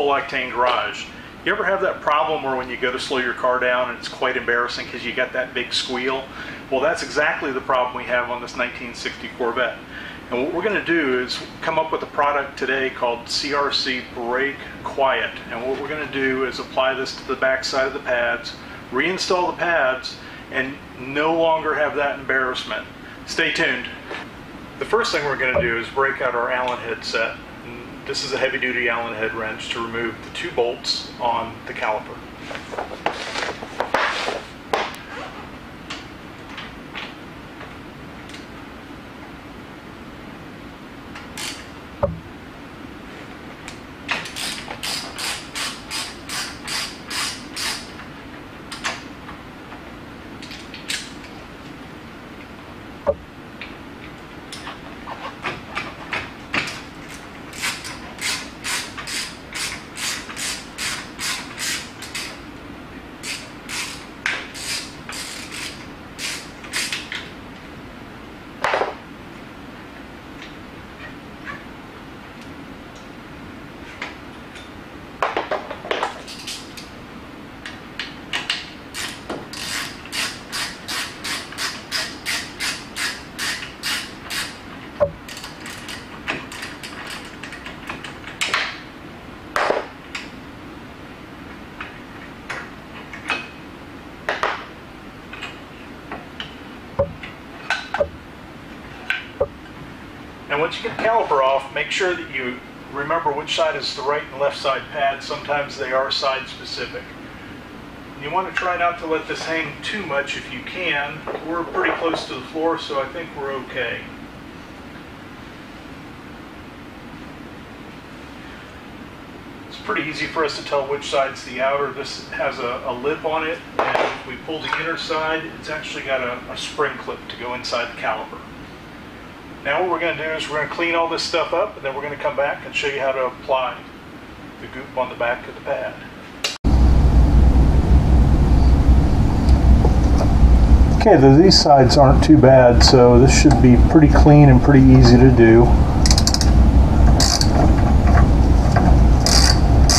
full-octane garage. You ever have that problem where when you go to slow your car down and it's quite embarrassing because you got that big squeal? Well, that's exactly the problem we have on this 1960 Corvette. And what we're going to do is come up with a product today called CRC Brake Quiet. And what we're going to do is apply this to the back side of the pads, reinstall the pads, and no longer have that embarrassment. Stay tuned. The first thing we're going to do is break out our Allen head set. And this is a heavy-duty Allen head wrench to remove the 2 bolts on the caliper. And once you get the caliper off, make sure that you remember which side is the right and left side pad. Sometimes they are side specific. You want to try not to let this hang too much if you can. We're pretty close to the floor, so I think we're okay. It's pretty easy for us to tell which side's the outer. This has a lip on it, and if we pull the inner side, it's actually got a spring clip to go inside the caliper. Now what we're going to do is we're going to clean all this stuff up, and then we're going to come back and show you how to apply the goop on the back of the pad. Okay, these sides aren't too bad, so this should be pretty clean and pretty easy to do.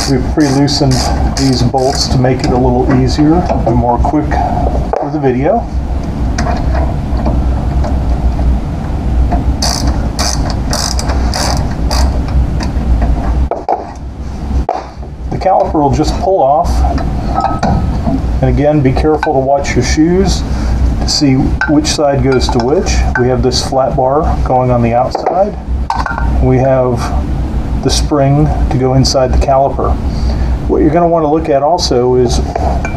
We've pre-loosened these bolts to make it a little easier and more quick for the video. The caliper will just pull off, and again, be careful to watch your shoes to see which side goes to which. We have this flat bar going on the outside. We have the spring to go inside the caliper. What you're going to want to look at also is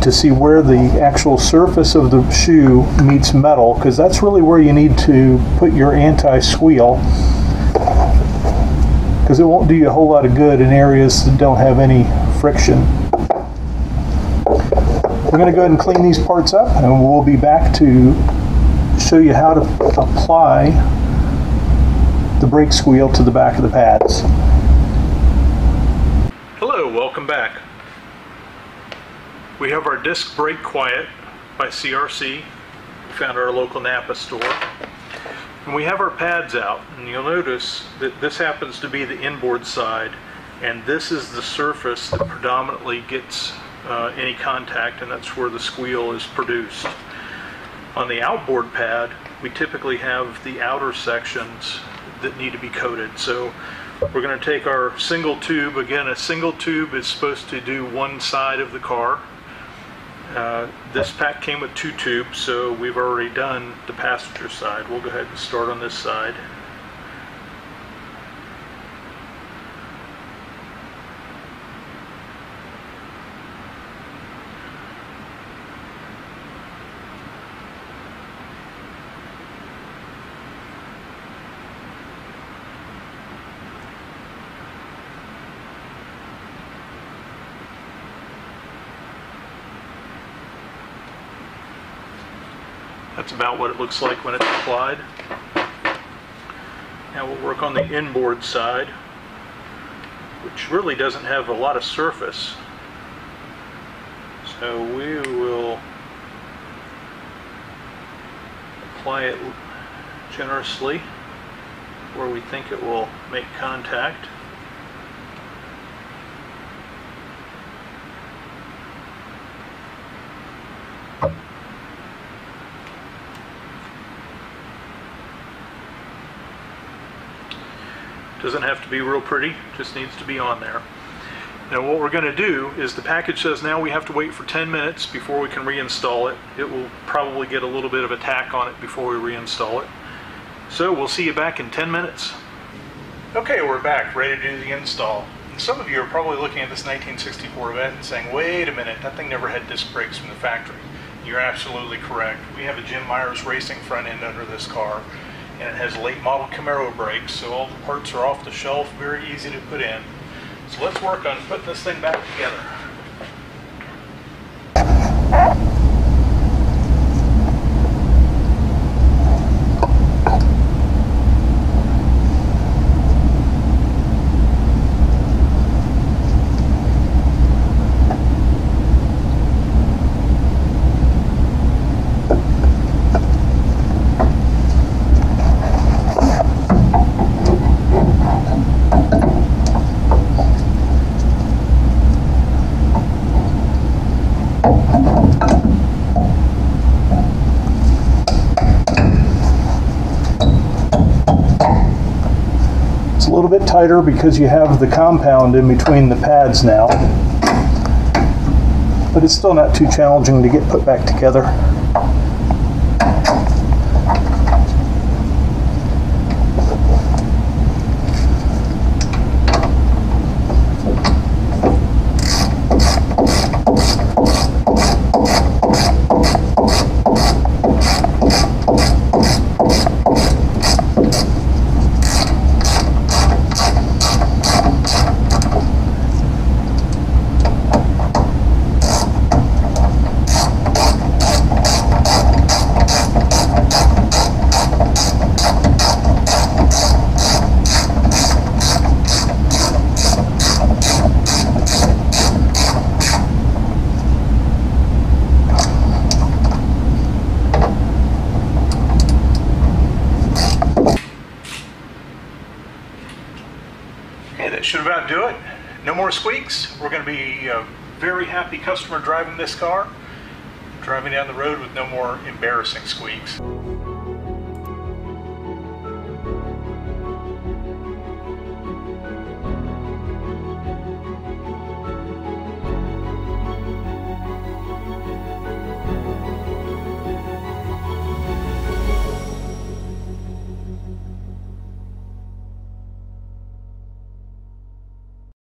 to see where the actual surface of the shoe meets metal, because that's really where you need to put your anti-squeal, because it won't do you a whole lot of good in areas that don't have any friction. We're going to go ahead and clean these parts up, and we'll be back to show you how to apply the brake squeal to the back of the pads. Hello, welcome back. We have our disc brake quiet by CRC. We found our local Napa store. And we have our pads out, and you'll notice that this happens to be the inboard side, and this is the surface that predominantly gets any contact, and that's where the squeal is produced. On the outboard pad, we typically have the outer sections that need to be coated. So we're going to take our single tube. Again, a single tube is supposed to do one side of the car. This pack came with 2 tubes, so we've already done the passenger side. We'll go ahead and start on this side. That's about what it looks like when it's applied. Now we'll work on the inboard side, which really doesn't have a lot of surface. So we will apply it generously where we think it will make contact. Doesn't have to be real pretty, just needs to be on there. Now what we're going to do is the package says now we have to wait for 10 minutes before we can reinstall it. It will probably get a little bit of a tack on it before we reinstall it. So we'll see you back in 10 minutes. Okay, we're back, ready to do the install. And some of you are probably looking at this 1964 Corvette and saying, wait a minute, that thing never had disc brakes from the factory. You're absolutely correct. We have a Jim Myers Racing front end under this car, and it has late model Camaro brakes, so all the parts are off the shelf, very easy to put in. So let's work on putting this thing back together. A little bit tighter because you have the compound in between the pads now, but it's still not too challenging to get put back together. That should about do it. No more squeaks. We're going to be a very happy customer driving this car, driving down the road with no more embarrassing squeaks.